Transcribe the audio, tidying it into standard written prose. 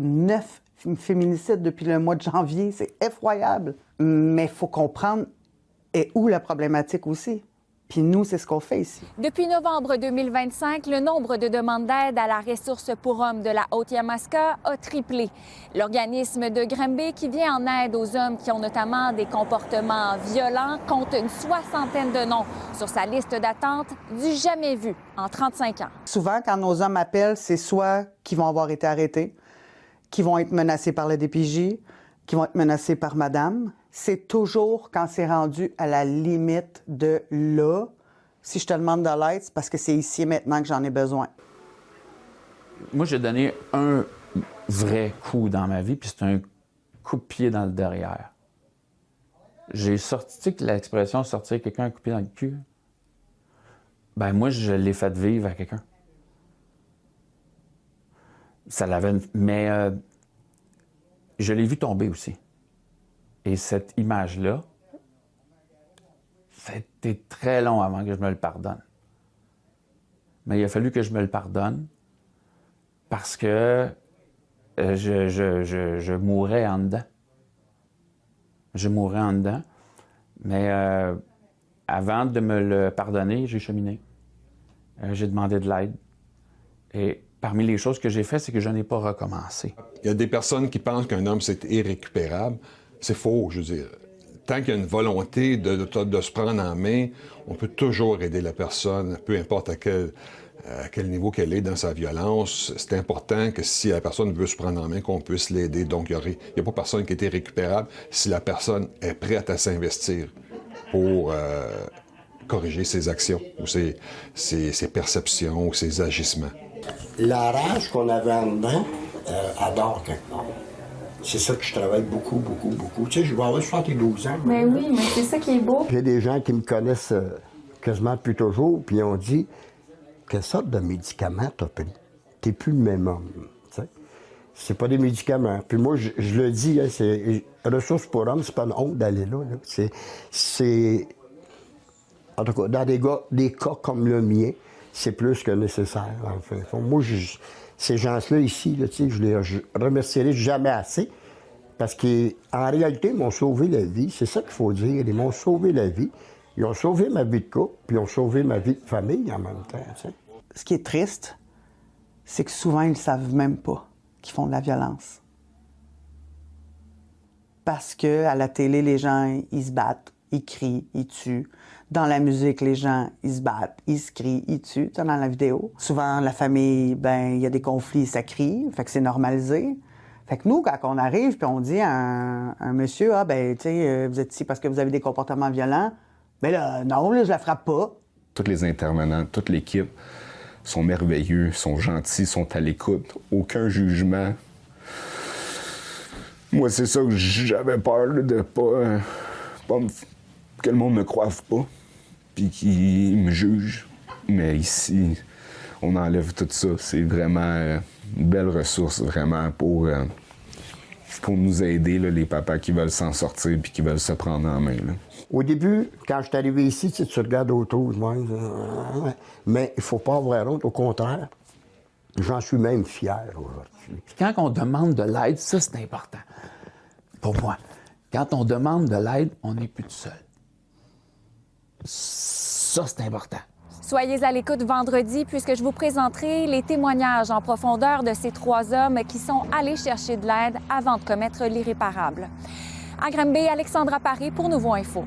9 féminicides depuis le mois de janvier. C'est effroyable. Mais il faut comprendre où la problématique aussi. Puis nous, c'est ce qu'on fait ici. Depuis novembre 2025, le nombre de demandes d'aide à la ressource pour hommes de la Haute-Yamaska a triplé. L'organisme de Granby, qui vient en aide aux hommes qui ont notamment des comportements violents, compte une 60aine de noms sur sa liste d'attente du jamais vu en 35 ans. Souvent, quand nos hommes appellent, c'est soit qu'ils vont avoir été arrêtés, qu'ils vont être menacés par le DPJ, qu'ils vont être menacés par madame. C'est toujours quand c'est rendu à la limite de là. Si je te demande de l'aide, c'est parce que c'est ici et maintenant que j'en ai besoin. Moi, j'ai donné un vrai coup dans ma vie, puis c'est un coup de pied dans le derrière. J'ai sorti, tu sais que l'expression « sortir quelqu'un un coup de pied dans le cul », ben moi, je l'ai fait vivre à quelqu'un. Ça l'avait... Mais je l'ai vu tomber aussi. Et cette image-là, ça a été très long avant que je me le pardonne. Mais il a fallu que je me le pardonne parce que je mourrais en dedans. Je mourrais en dedans. Mais avant de me le pardonner, j'ai cheminé. J'ai demandé de l'aide. Et parmi les choses que j'ai faites, c'est que je n'ai pas recommencé. Il y a des personnes qui pensent qu'un homme, c'est irrécupérable. C'est faux, je veux dire. Tant qu'il y a une volonté de se prendre en main, on peut toujours aider la personne, peu importe à quel niveau qu'elle est dans sa violence. C'est important que si la personne veut se prendre en main, qu'on puisse l'aider. Donc, il n'y a pas personne qui est irrécupérable si la personne est prête à s'investir pour corriger ses actions ou ses perceptions ou ses agissements. La rage qu'on avait en dedans, adore quelque part. C'est ça que je travaille beaucoup, beaucoup, beaucoup. Tu sais, je vais avoir 72 ans. Mais oui, mais c'est ça qui est beau. Il y a des gens qui me connaissent quasiment depuis toujours, puis ils ont dit « Quelle sorte de médicaments t'as pris? T'es plus le même homme. » C'est pas des médicaments. Puis moi, je le dis, hein, c'est ressources pour hommes, c'est pas une honte d'aller là. C'est... En tout cas, dans des cas comme le mien, c'est plus que nécessaire. En fait. Moi, ces gens-là ici, là, je les remercierai jamais assez parce qu'en réalité, ils m'ont sauvé la vie. C'est ça qu'il faut dire. Ils m'ont sauvé la vie. Ils ont sauvé ma vie de couple, puis ils ont sauvé ma vie de famille en même temps. T'sais. Ce qui est triste, c'est que souvent, ils ne savent même pas qu'ils font de la violence. Parce qu'à la télé, les gens, ils se battent, ils crient, ils tuent. Dans la musique, les gens, ils se battent, ils se crient, ils tuent, dans la vidéo. Souvent, la famille, ben, il y a des conflits, ça crie, fait que c'est normalisé. Fait que nous, quand on arrive puis on dit à un monsieur, ah, ben, tu sais, vous êtes ici parce que vous avez des comportements violents, ben là, non, là, je la frappe pas. Tous les intervenants, toute l'équipe sont merveilleux, sont gentils, sont à l'écoute, aucun jugement. Moi, c'est ça que j'avais peur, là, de que le monde ne me croive pas. Puis qui me juge. Mais ici, on enlève tout ça. C'est vraiment une belle ressource, vraiment, pour nous aider, là, les papas qui veulent s'en sortir puis qui veulent se prendre en main. Là. Au début, quand je suis arrivé ici, tu regardes autour, mais il ne faut pas avoir honte. Au contraire, j'en suis même fier aujourd'hui. Quand on demande de l'aide, ça, c'est important. Pour moi, quand on demande de l'aide, on n'est plus tout seul. Ça, c'est important. Soyez à l'écoute vendredi puisque je vous présenterai les témoignages en profondeur de ces 3 hommes qui sont allés chercher de l'aide avant de commettre l'irréparable. À Granby, Alexandra Paré pour Nouveau Info.